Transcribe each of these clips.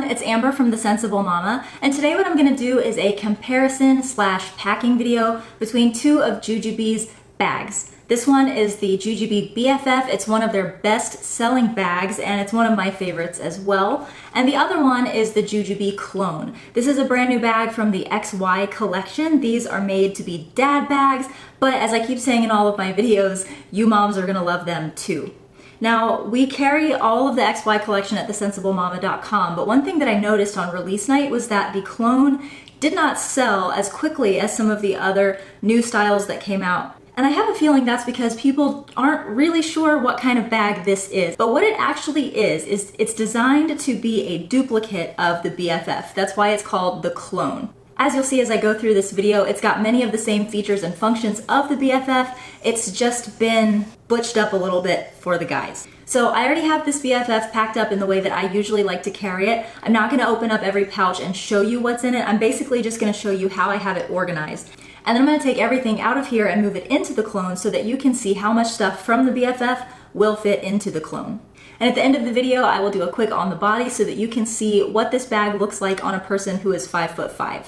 it's Amber from The Sensible Mama, and today what I'm going to do is a comparison / packing video between two of Jujubee's bags. This one is the Ju-Ju-Be BFF. It's one of their best selling bags and it's one of my favorites as well. And the other one is the Ju-Ju-Be Clone. This is a brand new bag from the XY collection. These are made to be dad bags, but as I keep saying in all of my videos, you moms are gonna love them too. Now, we carry all of the XY collection at thesensiblemama.com, but one thing that I noticed on release night was that the Clone did not sell as quickly as some of the other new styles that came out. And I have a feeling that's because people aren't really sure what kind of bag this is. But what it actually is it's designed to be a duplicate of the BFF. That's why it's called the Clone. As you'll see as I go through this video, it's got many of the same features and functions of the BFF. It's just been butched up a little bit for the guys. So I already have this BFF packed up in the way that I usually like to carry it. I'm not gonna open up every pouch and show you what's in it. I'm basically just gonna show you how I have it organized. And then I'm gonna take everything out of here and move it into the Clone so that you can see how much stuff from the BFF will fit into the Clone. And at the end of the video, I will do a quick on the body so that you can see what this bag looks like on a person who is 5'5".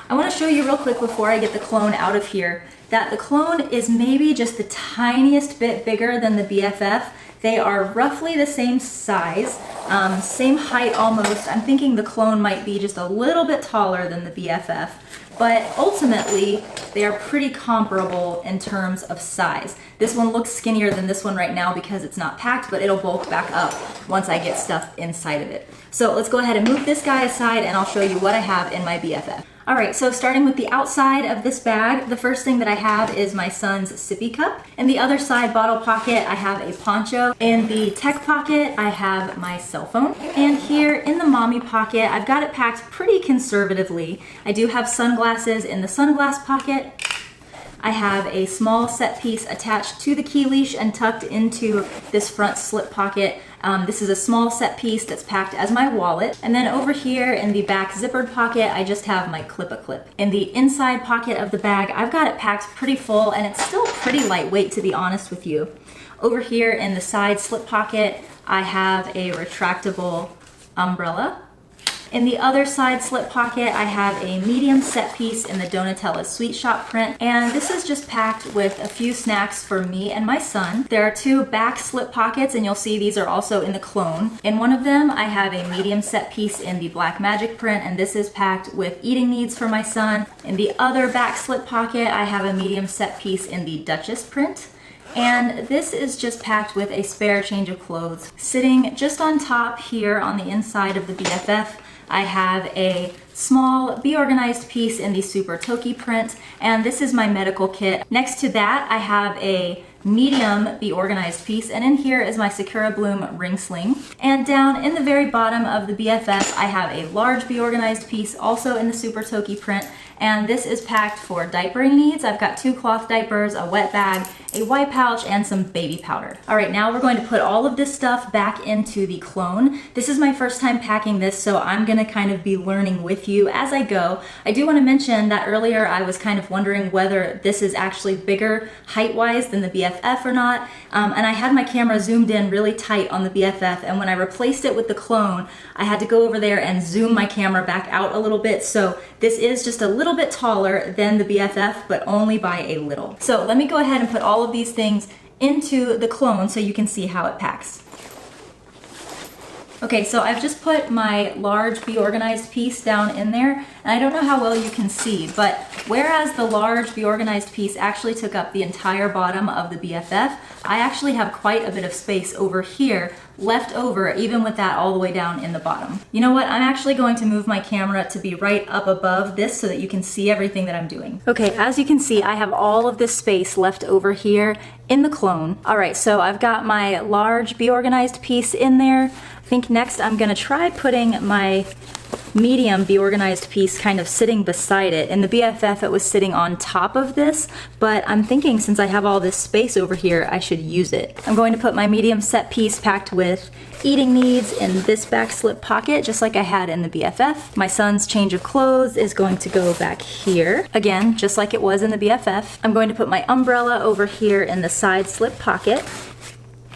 I wanna show you real quick before I get the Clone out of here that the Clone is maybe just the tiniest bit bigger than the BFF. They are roughly the same size, same height almost. I'm thinking the Clone might be just a little bit taller than the BFF, but ultimately they are pretty comparable in terms of size. This one looks skinnier than this one right now because it's not packed, but it'll bulk back up once I get stuff inside of it. So let's go ahead and move this guy aside and I'll show you what I have in my BFF. All right, so starting with the outside of this bag, the first thing that I have is my son's sippy cup. In the other side bottle pocket, I have a poncho. In the tech pocket, I have my cell phone. And here in the mommy pocket, I've got it packed pretty conservatively. I do have sunglasses in the sunglass pocket. I have a small set piece attached to the key leash and tucked into this front slip pocket. This is a small set piece that's packed as my wallet. And then over here in the back zippered pocket, I just have my clip-a-clip. In the inside pocket of the bag, I've got it packed pretty full and it's still pretty lightweight, to be honest with you. Over here in the side slip pocket, I have a retractable umbrella. In the other side slip pocket, I have a medium set piece in the Donatella's Sweet Shop print, and this is just packed with a few snacks for me and my son. There are two back slip pockets, and you'll see these are also in the Clone. In one of them, I have a medium set piece in the Black Magic print, and this is packed with eating needs for my son. In the other back slip pocket, I have a medium set piece in the Duchess print. And this is just packed with a spare change of clothes. Sitting just on top here on the inside of the BFF, I have a small Be Organized piece in the Super Toki print, and this is my medical kit. Next to that, I have a medium Be Organized piece, and in here is my Sakura Bloom ring sling. And down in the very bottom of the BFF, I have a large Be Organized piece, also in the Super Toki print, and this is packed for diapering needs. I've got 2 cloth diapers, a wet bag, a white pouch, and some baby powder. All right, now we're going to put all of this stuff back into the Clone. This is my first time packing this, so I'm gonna kind of be learning with you as I go. I do wanna mention that earlier I was kind of wondering whether this is actually bigger height-wise than the BFF or not, and I had my camera zoomed in really tight on the BFF, and when I replaced it with the Clone, I had to go over there and zoom my camera back out a little bit, so this is just a little bit taller than the BFF, but only by a little. So let me go ahead and put all of these things into the Clone so you can see how it packs. Okay, so I've just put my large Be Organized piece down in there, and I don't know how well you can see, but whereas the large Be Organized piece actually took up the entire bottom of the BFF, I actually have quite a bit of space over here left over, even with that all the way down in the bottom. You know what? I'm actually going to move my camera to be right up above this so that you can see everything that I'm doing. Okay, as you can see, I have all of this space left over here in the Clone. All right, so I've got my large Be Organized piece in there. I think next I'm gonna try putting my medium Be Organized piece kind of sitting beside it. In the BFF it was sitting on top of this, but I'm thinking since I have all this space over here, I should use it. I'm going to put my medium set piece packed with eating needs in this back slip pocket, just like I had in the BFF. My son's change of clothes is going to go back here. Again, just like it was in the BFF. I'm going to put my umbrella over here in the side slip pocket.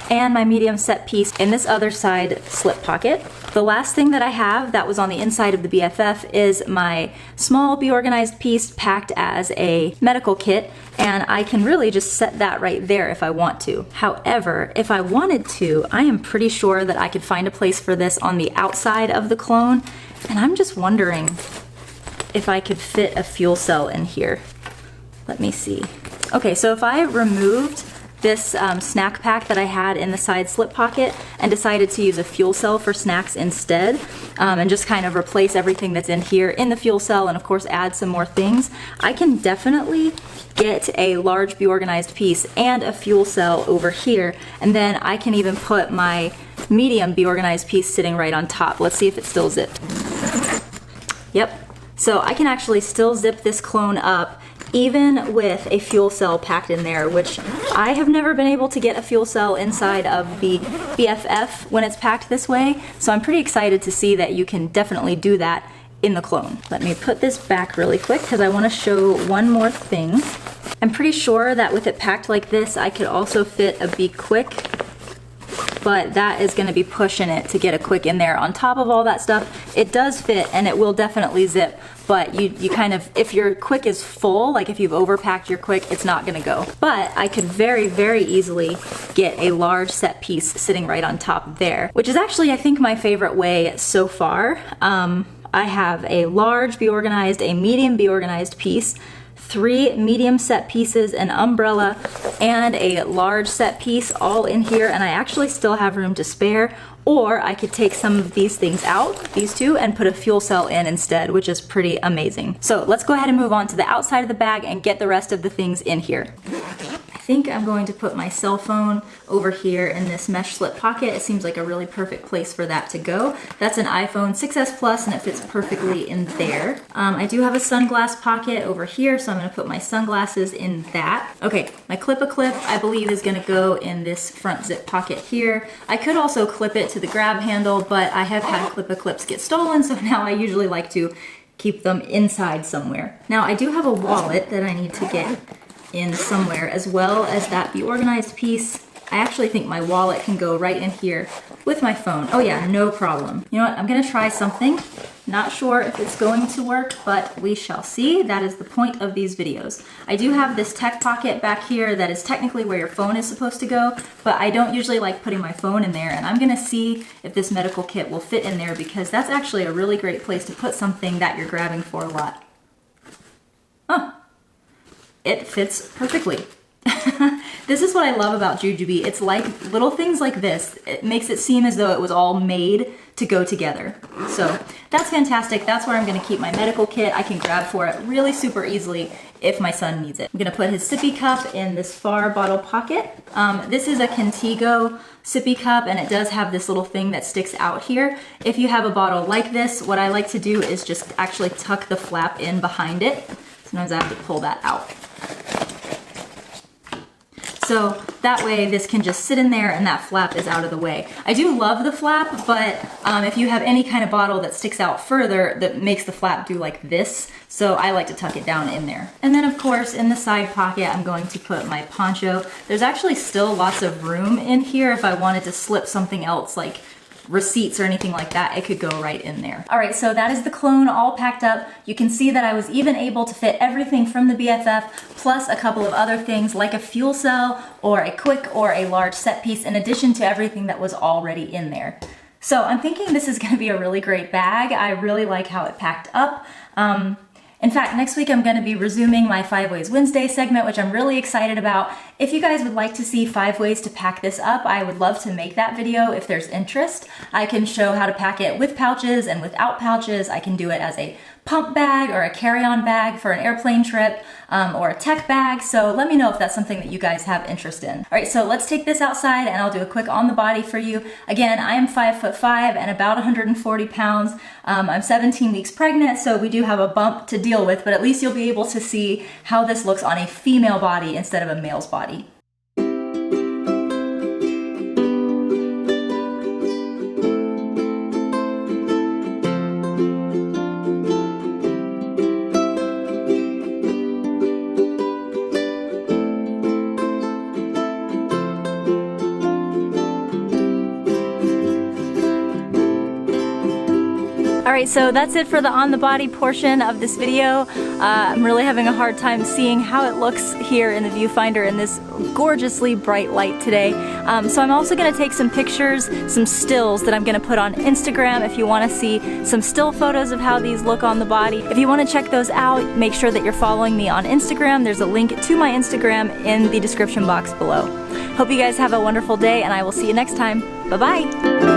and my medium set piece in this other side slip pocket. The last thing that I have that was on the inside of the BFF is my small Be Organized piece packed as a medical kit, and I can really just set that right there if I want to. However, if I wanted to, I am pretty sure that I could find a place for this on the outside of the clone, and I'm just wondering if I could fit a fuel cell in here. Let me see. Okay, so if I removed this snack pack that I had in the side slip pocket and decided to use a fuel cell for snacks instead, and just kind of replace everything that's in here in the fuel cell, and of course add some more things, I can definitely get a large Be Organized piece and a fuel cell over here, and then I can even put my medium Be Organized piece sitting right on top. Let's see if it's still zipped. Yep. So I can actually still zip this clone up even with a fuel cell packed in there, which I have never been able to get a fuel cell inside of the BFF when it's packed this way. So I'm pretty excited to see that you can definitely do that in the clone. Let me put this back really quick because I want to show one more thing. I'm pretty sure that with it packed like this, I could also fit a Be Quick, but that is going to be pushing it to get a quick in there. On top of all that stuff, it does fit and it will definitely zip, but you kind of, if your quick is full, like if you've overpacked your quick, it's not going to go. But I could very, very easily get a large set piece sitting right on top there, which is actually, I think, my favorite way so far. I have a large Be Organized, a medium Be Organized piece, 3 medium set pieces, an umbrella, and a large set piece all in here, and I actually still have room to spare. Or I could take some of these things out, these two, and put a fuel cell in instead, which is pretty amazing. So let's go ahead and move on to the outside of the bag and get the rest of the things in here. I think I'm going to put my cell phone over here in this mesh slip pocket. It seems like a really perfect place for that to go. That's an iPhone 6s Plus and it fits perfectly in there. I do have a sunglass pocket over here, so I'm gonna put my sunglasses in that. Okay, my clip-a-clip I believe is gonna go in this front zip pocket here. I could also clip it to the grab handle, but I have had clip-a-clips get stolen, so now I usually like to keep them inside somewhere. Now I do have a wallet that I need to get in somewhere, as well as that Be Organized piece. I actually think my wallet can go right in here with my phone. Oh yeah, no problem. You know what, I'm gonna try something. Not sure if it's going to work, but we shall see. That is the point of these videos. I do have this tech pocket back here that is technically where your phone is supposed to go, but I don't usually like putting my phone in there, and I'm gonna see if this medical kit will fit in there, because that's actually a really great place to put something that you're grabbing for a lot. Huh. It fits perfectly. This is what I love about Jujubee. It's like little things like this. It makes it seem as though it was all made to go together. So that's fantastic. That's where I'm gonna keep my medical kit. I can grab for it really super easily if my son needs it. I'm gonna put his sippy cup in this far bottle pocket. This is a Contigo sippy cup, and it does have this little thing that sticks out here. If you have a bottle like this, what I like to do is just actually tuck the flap in behind it. Sometimes I have to pull that out. So that way this can just sit in there and that flap is out of the way. I do love the flap, but if you have any kind of bottle that sticks out further, that makes the flap do like this, so I like to tuck it down in there. And then of course in the side pocket I'm going to put my poncho. There's actually still lots of room in here if I wanted to slip something else like receipts or anything like that, it could go right in there. All right, so that is the clone all packed up. You can see that I was even able to fit everything from the BFF plus a couple of other things like a fuel cell or a quick or a large set piece in addition to everything that was already in there. So I'm thinking this is gonna be a really great bag. I really like how it packed up. In fact, next week I'm going to be resuming my 5 Ways Wednesday segment, which I'm really excited about. If you guys would like to see 5 ways to pack this up, I would love to make that video if there's interest. I can show how to pack it with pouches and without pouches. I can do it as a pump bag or a carry-on bag for an airplane trip or a tech bag. So let me know if that's something that you guys have interest in. All right, so let's take this outside and I'll do a quick on the body for you. Again, I am 5'5" and about 140 pounds. I'm 17 weeks pregnant, so we do have a bump to deal with, but at least you'll be able to see how this looks on a female body instead of a male's body. Alright, so that's it for the on the body portion of this video. I'm really having a hard time seeing how it looks here in the viewfinder in this gorgeously bright light today. So I'm also going to take some pictures, some stills that I'm going to put on Instagram if you want to see some still photos of how these look on the body. If you want to check those out, make sure that you're following me on Instagram. There's a link to my Instagram in the description box below. Hope you guys have a wonderful day, and I will see you next time. Bye-bye!